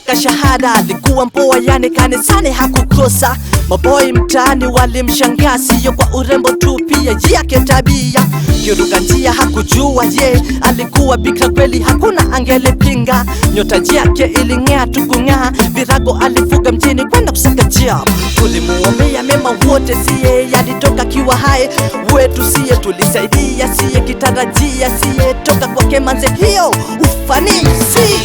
mpaka shahada. Alikuwa mpoa yani kanisani hakukosa. Maboy mtaani walimshangaa, sio kwa urembo tu pia yake tabia. Kiruka njia hakujua alikuwa bikra kweli, hakuna angelipinga. Nyota yake iling'aa tukung'aa, virago alifuga mjini kwenda kusaka job. Tulimuombea mema wote, siye alitoka kiwa hai wetu, siye tulisaidia, siye kitarajia, siye toka kwa kemanze hiyo ufanisi.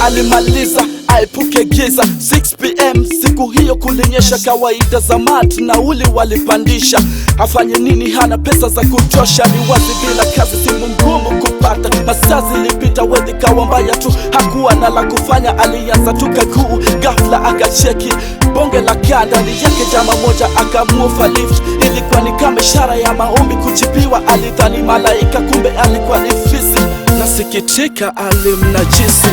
Alimaliza aipuke giza 6 PM siku hiyo, kulinyesha kawaida za mat na uli walipandisha. Afanye nini? Hana pesa za kutosha, ni wazi bila kazi simu ngumu kupata. Masaa zilipita wedi kawa mbaya tu, hakuwa na la kufanya. Alianza tu kaguu, ghafla akacheki bonge la kanda ni yake jama moja, akamuofa lift. Ilikuwa ni kama ishara ya maombi kujibiwa. Alidhani malaika, kumbe alikuwa ni fisi. Nasikitika alimnajisi.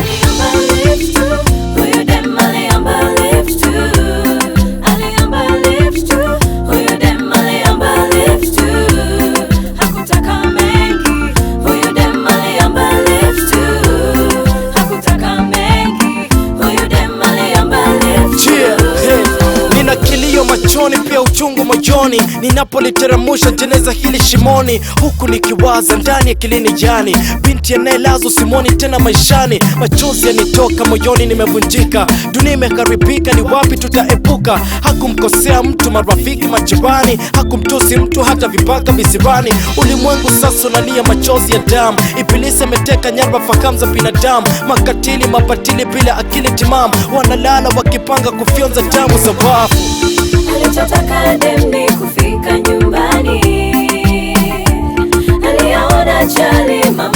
Nina kilio machoni, pia uchungu moyoni, ninapoliteramusha jeneza hili shimoni. Huku nikiwaza ndani ya kilini jani, binti anayelazwa simoni tena maishani. Machozi yanitoka moyoni, nimevunjika. Dunia imekaribika, ni wapi tutaepuka? Hakumkosea mtu, marafiki, majirani. Hakumtusi mtu, hata vipaka visirani. Ulimwengu sasa unalia machozi ya damu. Ibilisi ameteka nyara fahamu za binadamu. Makatili, mapatili bila akili timamu, wanalala wakipanga kufyonza damu za wafu. Alichotaka dem ni kufika nyumbani. Aliyaona chali mama